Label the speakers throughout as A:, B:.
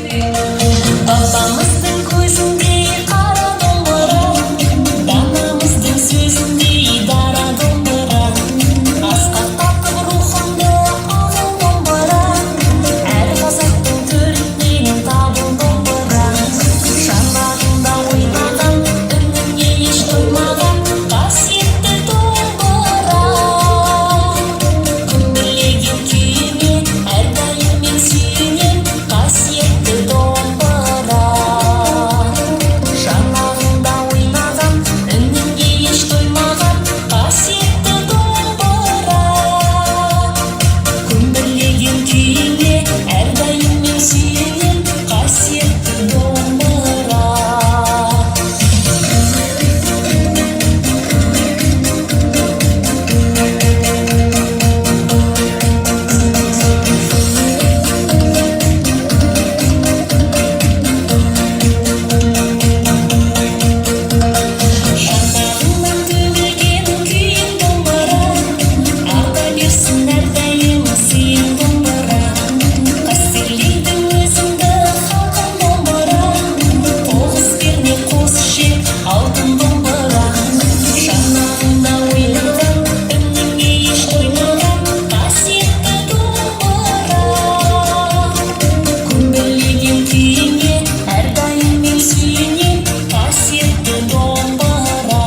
A: Babamыздың көзіндей қара домбыра, данамыздың сөзіндей дара домбыра, асқақтатып рухымды ағыл домбыра, әр қазақтың төрінен табыл домбыра. Жанарында ойнаған, үніне еш тоймаған қасиетті домбыра. Күмбірлеген күйіме әрдайым мен сүйенем, қасиетті домбыра. Жанарында ойнаған, үніне еш тоймаған қасиетті домбыра. Күмбірлеген күйіме әрдайым мен сүйенем, қасиетті домбыра. Жанарынан төгілген күйін домбыра, арта берсін әрдайым сыйын домбыра. Қастерлейді өзіңді халқым домбыра, тоғыз перне қос ішек алтын домбыра. Жанарында ойнаған, үніне еш тоймаған қасиетті домбыра. Күмбірлеген күйіңе әрдайым мен сүйенем, қасиетті домбыра.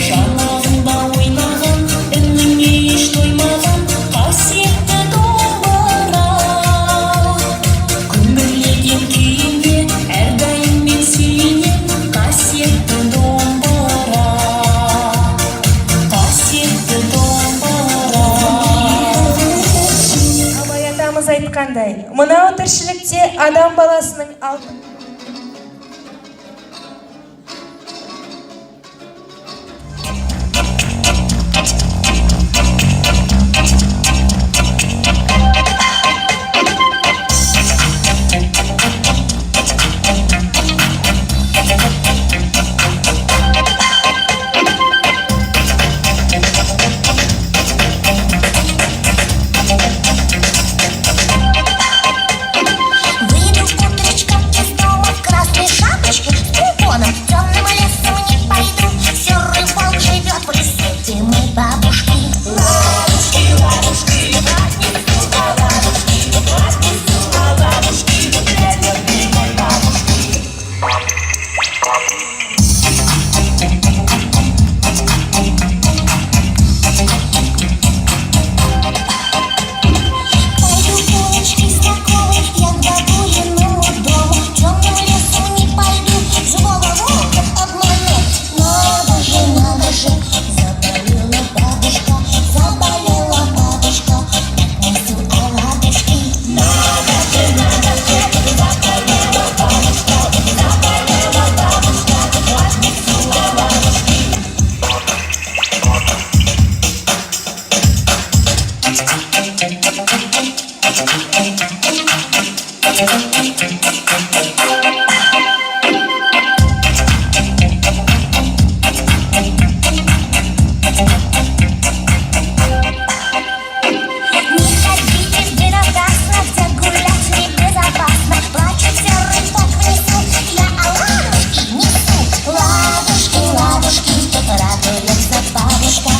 A: Жанарында ойнаған, үніне еш тоймаған қасиетті домбыра. Күмбірлеген күйіңе әрдайым мен сүйенем, қасиетті домбыра. Қасиетті домбыра.
B: Абай атамыз айтқандай, мынау тіршілікте адам баласының алтын
C: Выйду утречком из дома в красной шапочке, с помпоном, темным лесом не пойду. Серый волк живет в лесу, где мы бабушки. Ладушки, ладушки, празднички, оладушки, празднички, оладушки, для любимой бабушки. Пойду булочки с такой, я к бабулиному дому. Темным лесом не пойду, живого волка обмануть. Надо же, заболела бабушка, отнесу оладушки. Надо же, заболела бабушка, отнесу оладушки. Не ходите безопасно, где гулять небезопасно. Плачет серый волк в лесу, я оладушки несу. Ладушки, ладушки, радуется бабушка,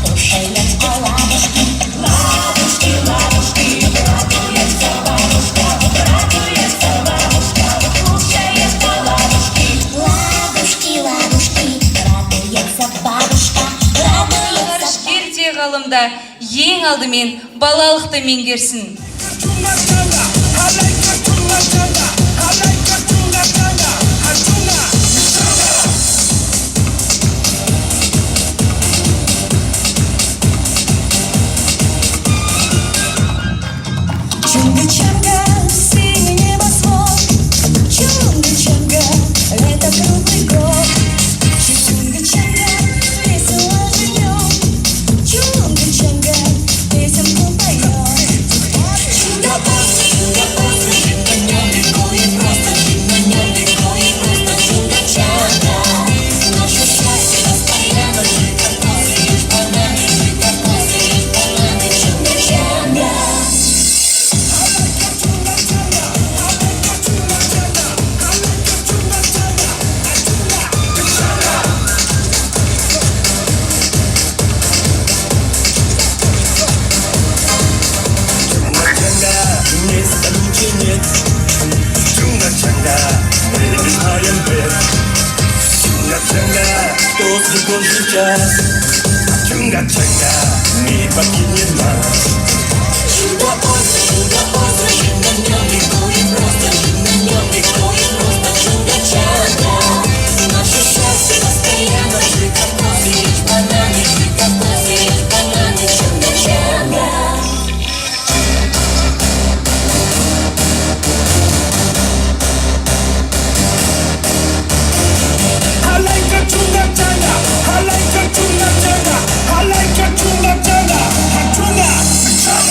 C: кушает оладушки. Ладушки, ладушки, радуется бабушка, кушает оладушки. Ладушки, ладушки, радуется бабушка,
D: Ерте ғалымда ең алдымен балалықты меңгерсін.
A: Чунга-чанга, синий небосвод, чунга-чанга, это круглый год. Чунга-чанга, весело живем, чунга-чанга, песенку поем. Чунга-босс, на нем легко и просто.
E: 찐잇 중간장가 내리는 하얀 배 중간장가 또 들고 진짜 중간장가 밑바뀌는 맛 신난 영미고기 просто 신난 영미고기 просто 중간장가 наше счастье постоянно жить бананы 중간장가 I like a 중간장가 I like a 중간장가 I like a 중간장가 중간장가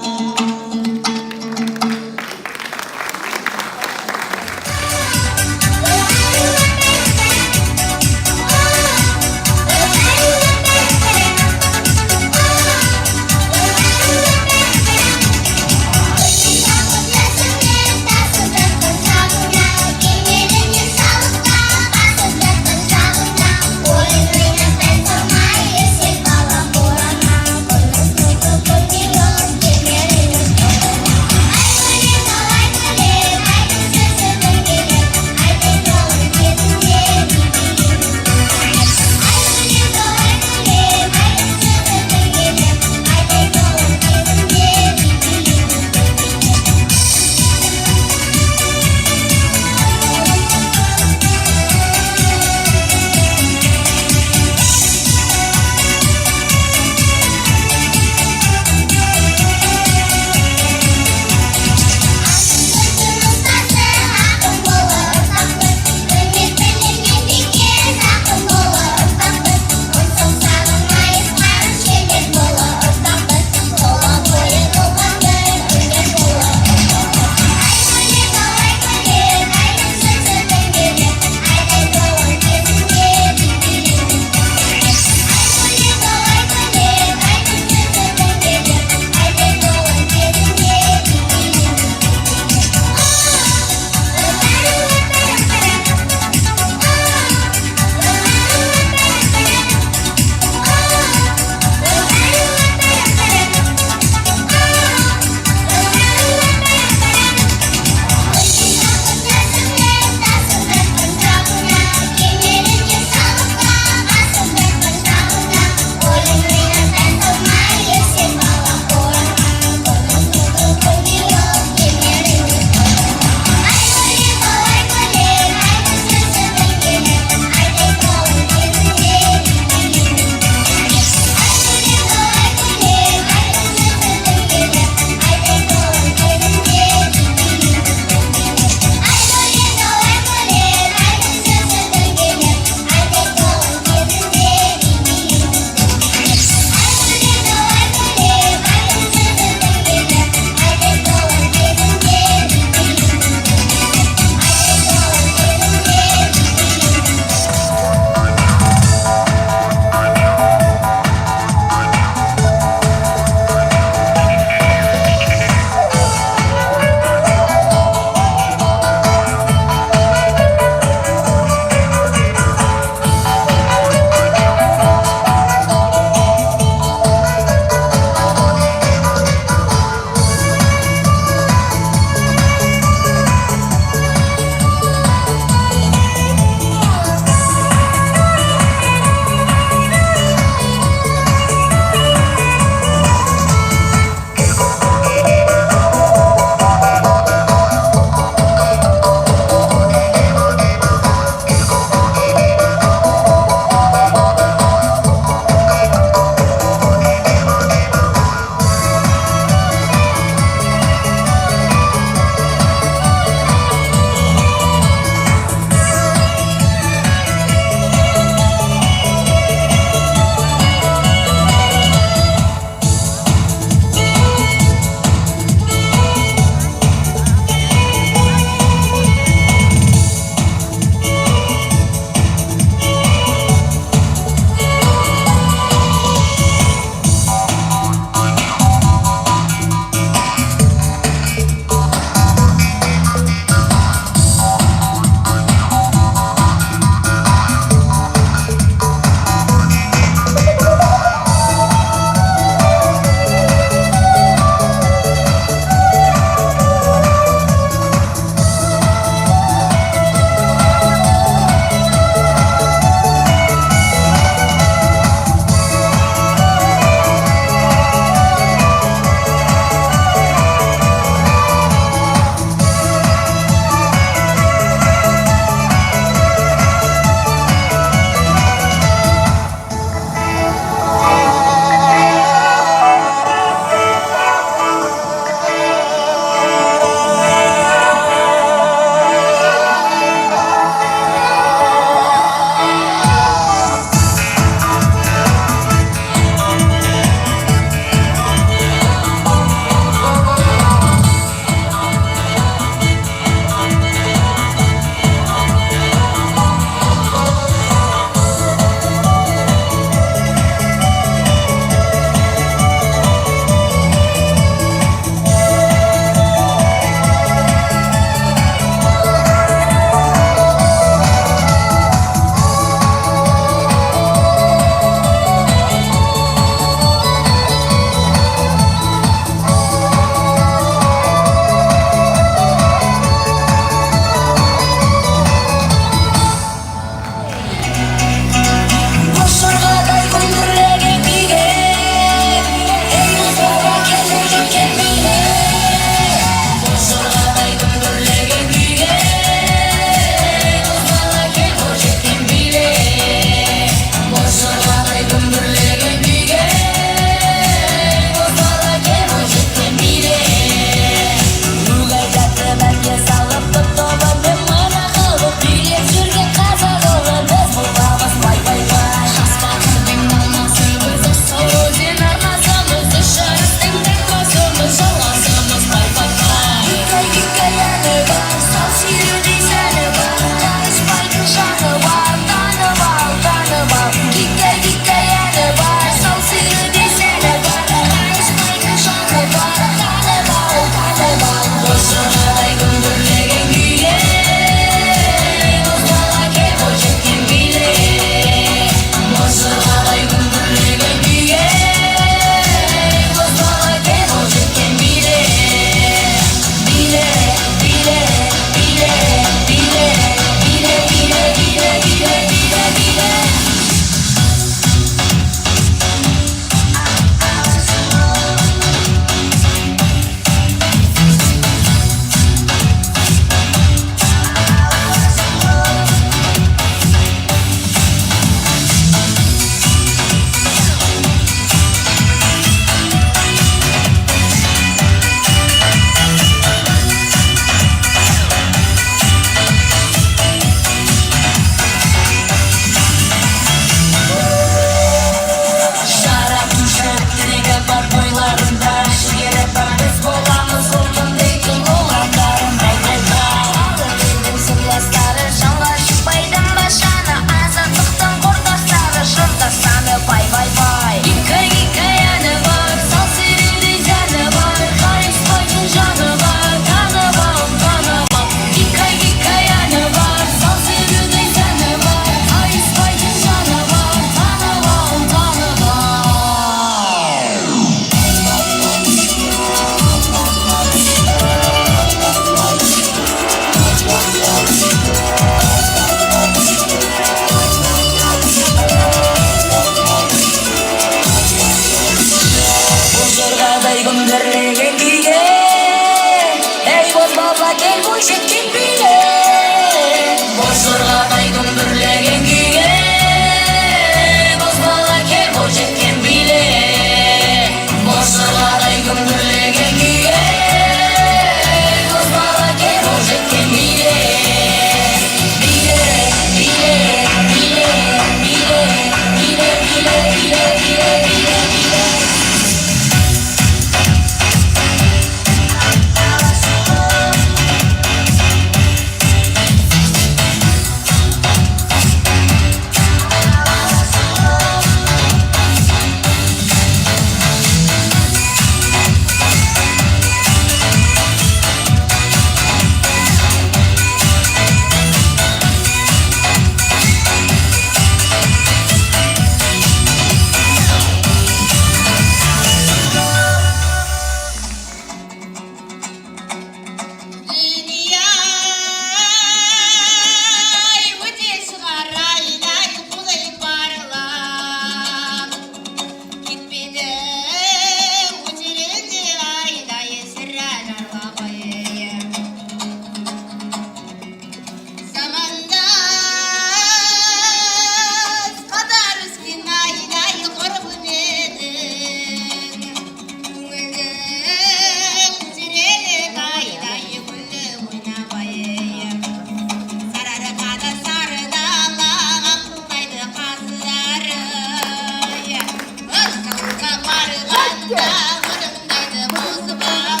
C: Dağırımdaydı bozbalar.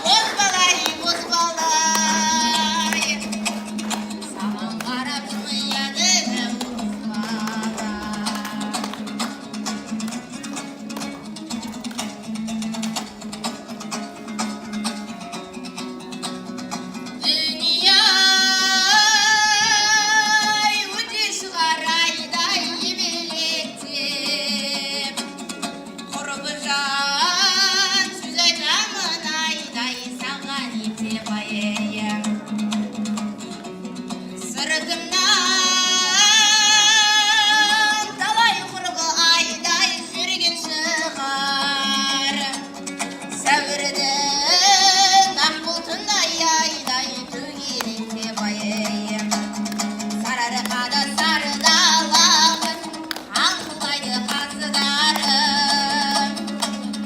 C: Bozbalay. Saman qarab jilmayadi bozbalar. Dünya ucu шығарайдай ебелектеп, құрбы жан сөз айтамын айдай саған етеп аяйым. Сыртымнан талай құрбы айдай жүрген шығар. Сәуірдің ақ бұлтындай айдай төгеректеп аяйым. Сарыарқада сары даламын, аңқылайды қазыдарым.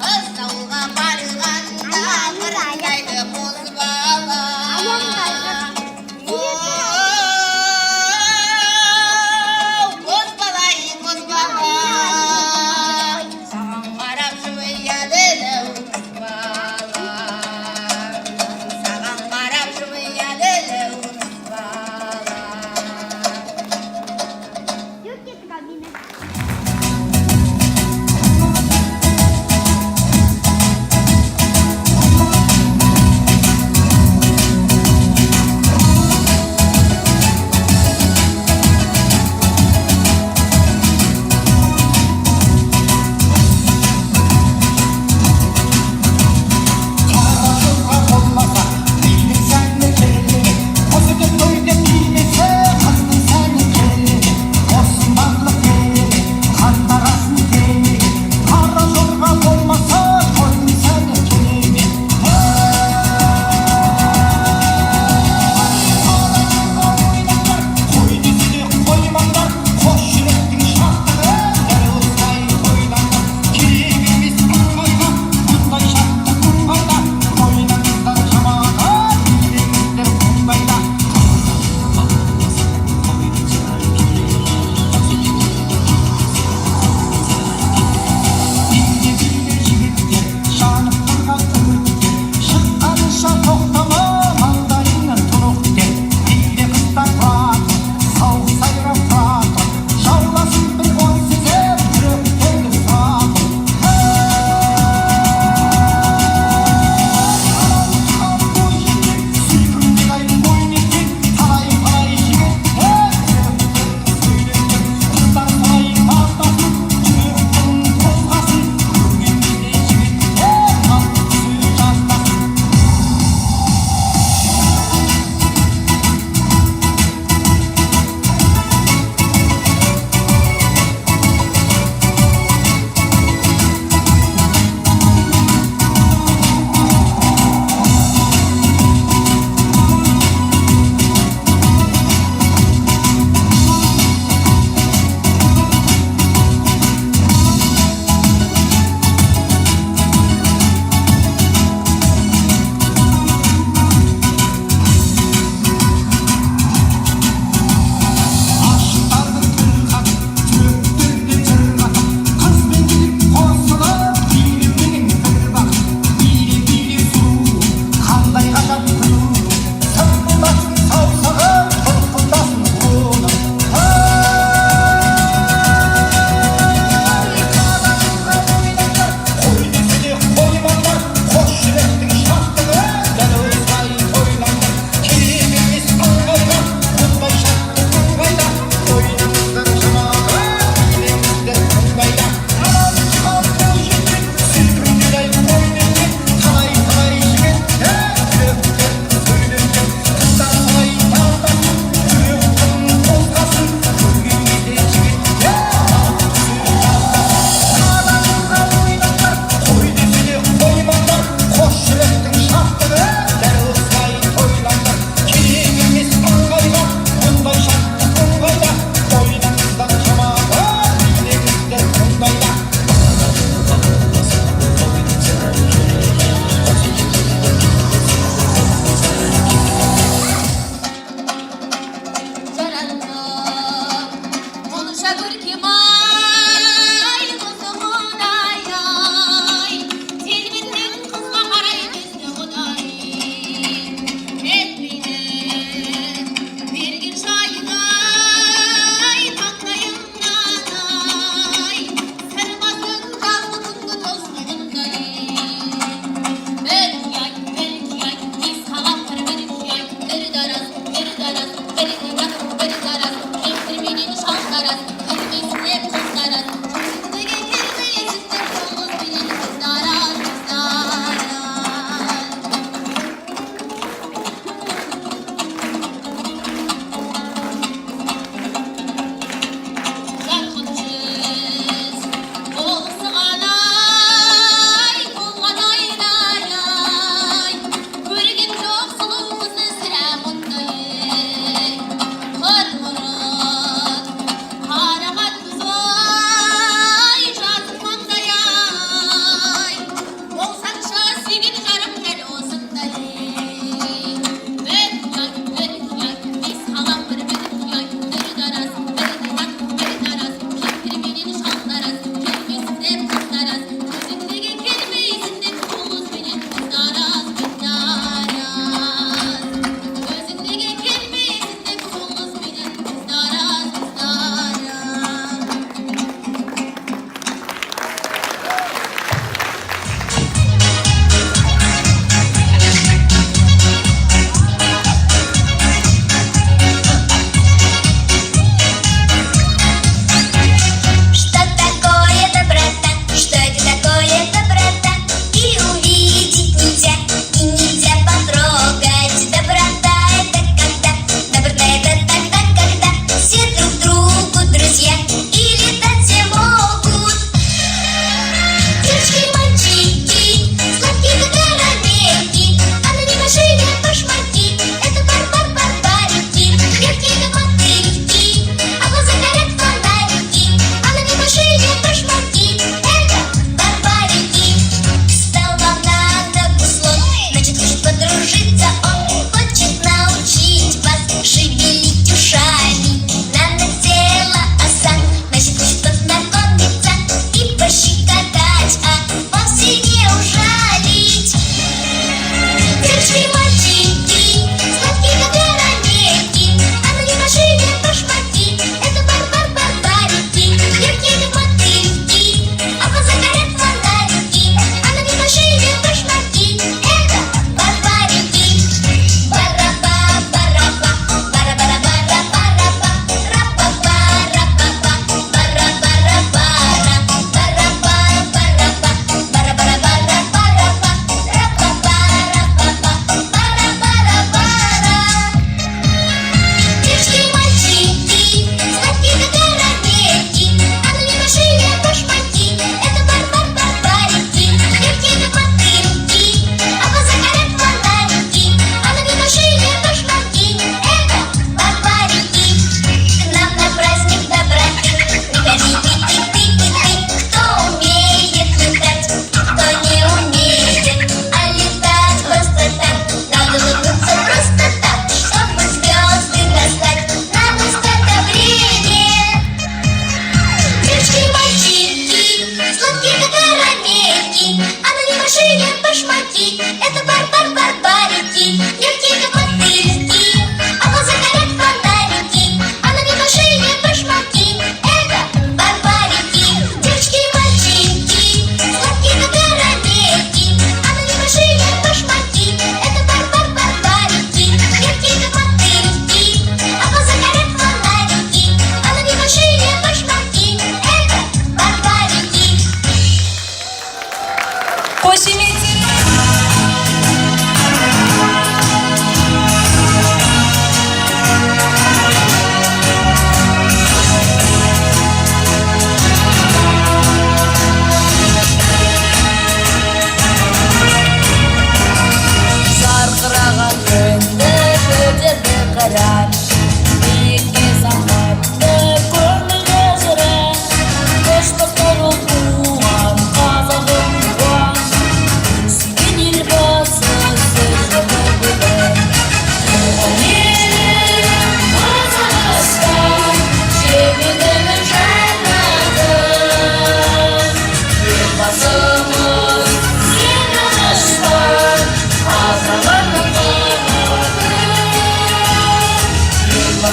C: Қыз ауылға барғанда қырындайды бозбала.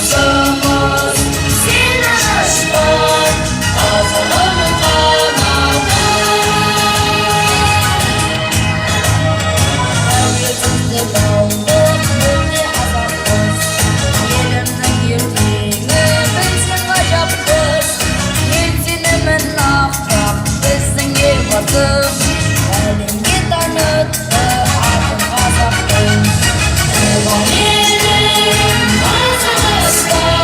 D: Ағасымыз сені ашқан азығының қанаты. Әуезіңді баулып мүлде азаппыз, елімнің ертеңі білсең ғажаппыз. Ел сенімін ақтап біздің елбасым, әлемге танытты атын қазақтың. Туған елім, Қазақстан.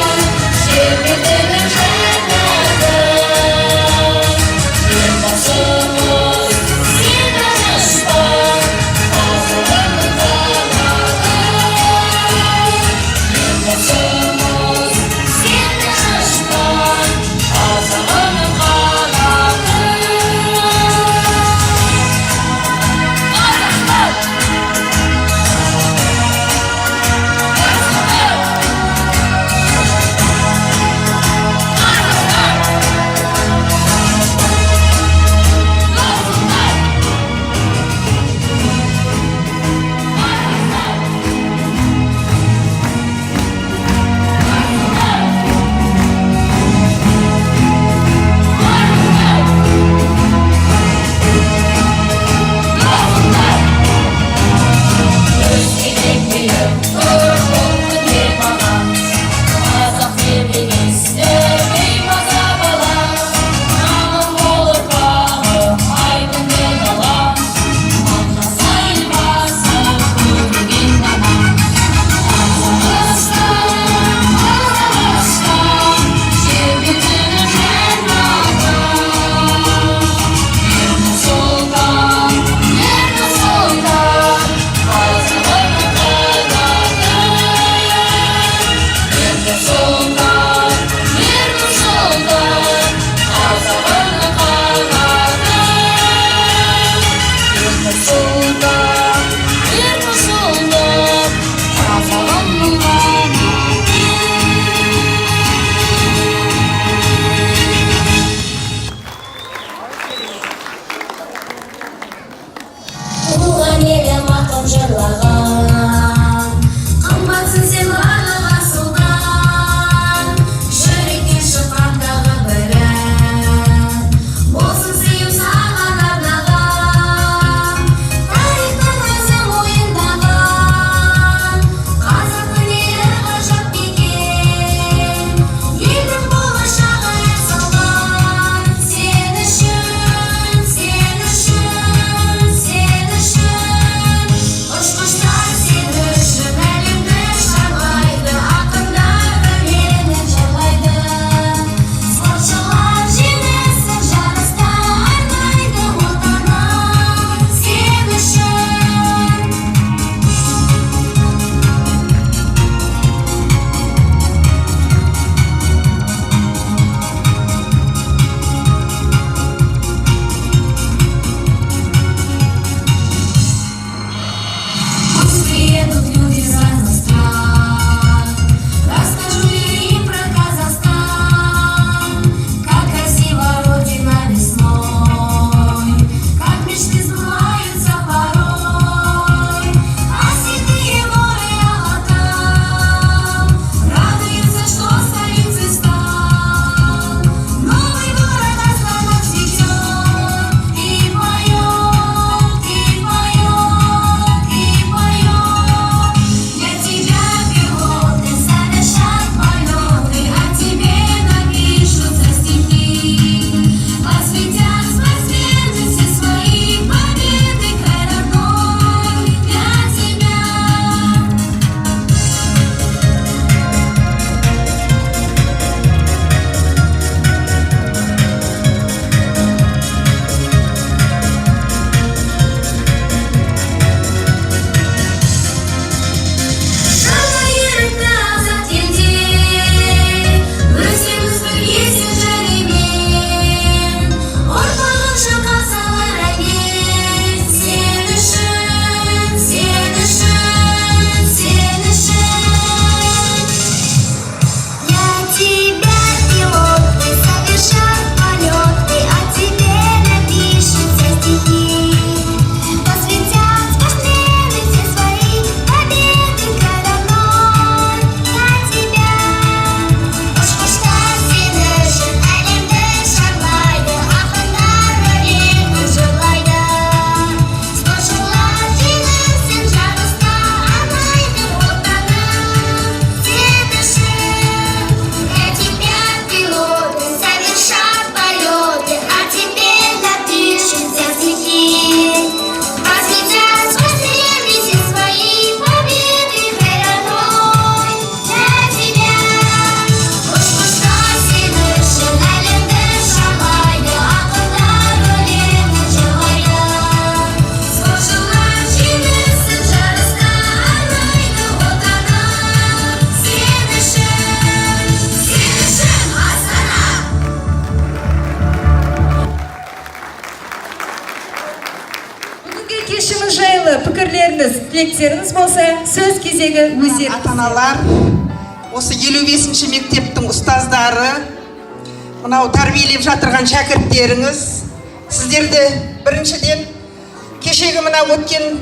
B: тілегіңіз, тілектеріңіз болса, сөз кезегі өздеріңізде.
F: Ата-аналар, осы 55-ші мектептің ұстаздары, мынау тәрбиелеп жатырған шәкірттеріңіз, сіздерді біріншіден кешегі мына өткен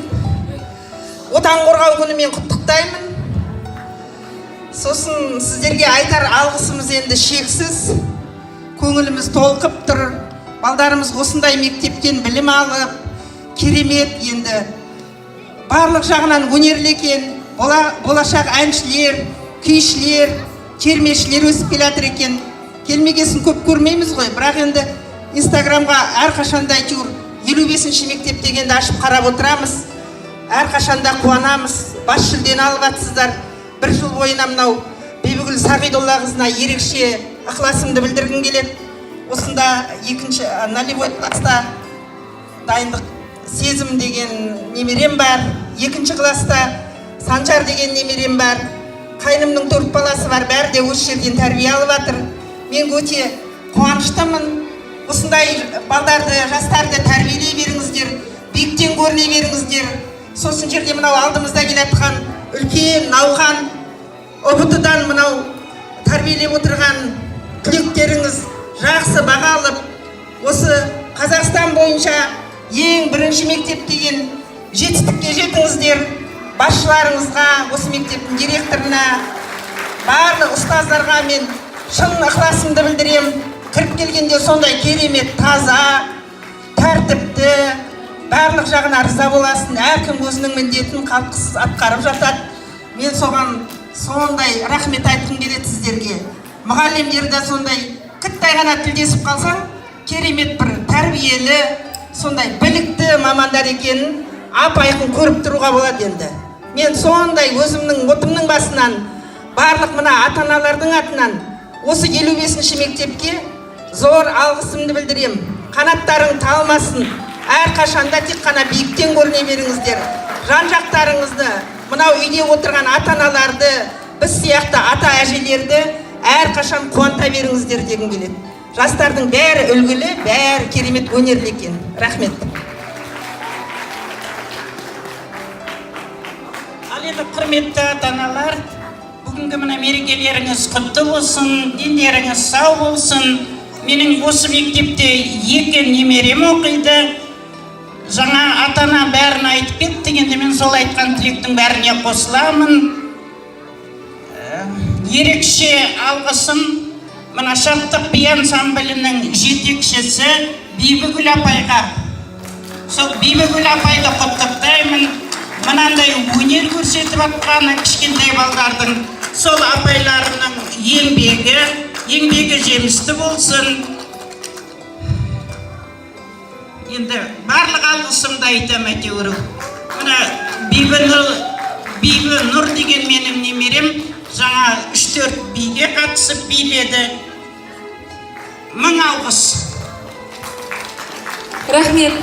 F: отан қорғау күнімен құттықтаймын. Сосын сіздерге айтар алғысымыз енді шексіз. Көңіліміз толқып тұр. Балдарымыз осындай мектептен білім алып, керемет енді барлық жағынан өнерлі екен. Болашақ әншілер, күйшілер, термешілер өсіп келе жатыр екен. Келмегесін көп көрмейміз ғой, бірақ енді Инстаграмға әрқашанда әйтеуір 55-ші мектеп дегенді ашып қарап отырамыз. Әрқашанда қуанамыз. Бас жүлдені алып жатсыздар. Бір жыл бойына мынау Бибігүл Сағидоллақызына ерекше ықыласымды білдіргім келеді. Осында екінші налевой класста дайындық сезім деген немерем бар. Екінші класста Санжар деген немерем бар. Қайнымның 4 баласы бар. Бәрі де осы жерден тәрбие алып жатыр. Мен өте қуаныштымын. Осындай балдарды, жастарды тәрбиелей беріңіздер, биіктен көріне беріңіздер. Сосын жерде мынау алдымызда келатқан үлкен науқан ұбт-дан мынау тәрбиелеп отырған түлектеріңіз жақсы баға алып, осы Қазақстан бойынша ең бірінші мектеп деген жетістікке жетіңіздер. Басшыларыңызға, осы мектептің директорына, барлық ұстаздарға мен шын ықыласымды білдірем. Кіріп келгенде сондай керемет, таза, тәртіпті, барлық жағына риза боласын. Әркім өзінің міндетін қалтқысыз атқарып жатады. Мен соған сондай рахмет айтқым келеді сіздерге. Мұғалімдер де сондай кіттай ғана тілдесіп қалсаң, керемет бір тәрбиелі, сондай білікті мамандар екенін ап-айқын көріп тұруға болады енді. Мен сондай өзімнің отымның басынан, барлық мына ата-аналардың атынан осы 55-ші мектепке зор алғысымды білдірем. Қанаттарың талмасын. Әрқашанда тек қана биіктен көріне беріңіздер. Жан-жақтарыңызды, мынау үйде отырған ата-аналарды, біз сияқты ата-әжелерді әрқашан қуанта беріңіздер дегім келеді. Жастардың бәрі үлгілі, бәрі керемет өнерлі екен. Рахмет.
G: Ал енді құрметті ата-аналар, бүгінгі мына мерекелеріңіз құтты болсын, дендеріңіз сау болсын. Менің осы мектепте 2 немерем оқиды. Жаңа ата-ана бәрін айтып кетті, енді мен сол айтқан тілектің бәріне қосыламын. Ерекше алғысым мына шаттық би ансамблінің жетекшісі Бибігүл апайға. Сол Бибігүл апайды құттықтаймын. Мынандай өнер көрсетіп жатқан кішкентай балдардың сол апайларының еңбегі жемісті болсын. Енді барлық алғысымды айтам әйтеуір. Мына Бибі Нұр деген менің немерем жаңа 3-4 биге қатысып биледі. Мың алғыс.
B: Рахмет.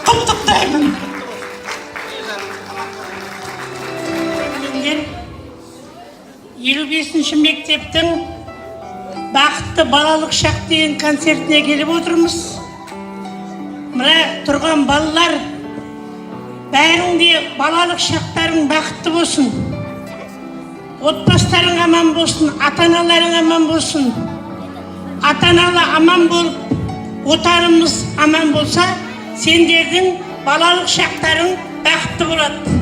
G: Құттықтаймын. 55-ші мектептің бақытты балалық шақ деген концертіне келіп отырмыз. Мына тұрған балалар, бәрің де балалық шақтарың бақытты болсын. Отбастарың аман болсын, ата-аналарың аман болсын. Ата-аналы аман болып, отанымыз аман болса, сендердің балалық шақтарың бақытты болады.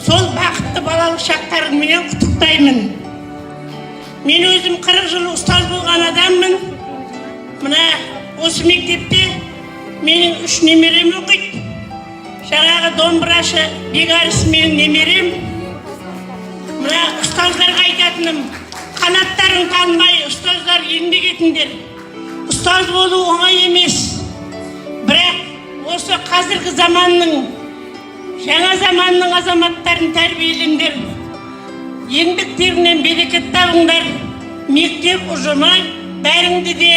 G: Сол бақытты балалық шақтарыңмен құттықтаймын. Мен өзім 40 жыл ұстаз болған адаммын. Мына осы мектепте менің 3 немерем оқиды. Жаңағы домбырашы Бегарыс менің немерем. Мына ұстаздарға айтатыным, қанаттарың талмай, ұстаздар еңбек етіңдер. Ұстаз болу оңай емес. Бірақ осы қазіргі заманның, жаңа заманның азаматтарын тәрбиелеңдер. Еңбектерінен берекет табыңдар. Мектеп ұжымы бәріңді де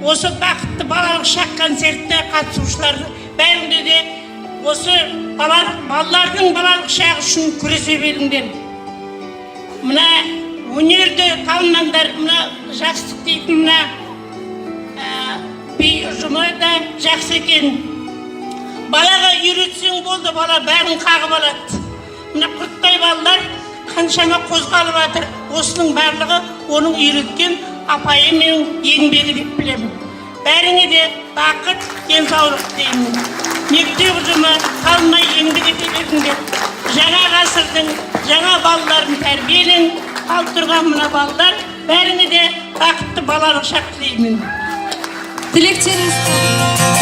G: осы бақытты балалық шақ концертіне қатысушыларды бәріңді де осы балалардың балалық шағы үшін күресе беріңдер. Мына өнерді талмаңдар. Мына жақсылық дейтін мына би ұжымы да жақсы екен. Балаға үйретсең болды, бала бәрін қағып алады. Мына құрттай балалар қаншама қозғалып жатыр. Осының барлығы оның үйреткен апайы мен еңбегі деп білемін. Бәріңе де бақыт, денсаулық деймін. Мектеп ұжымы қалмай еңбек ете беріңдер. Жаңа ғасырдың жаңа балаларын тәрбиелең. Ал тұрған мына балалар бәріңе де бақытты балалық шақ тілеймін.
D: Тілектеріңіз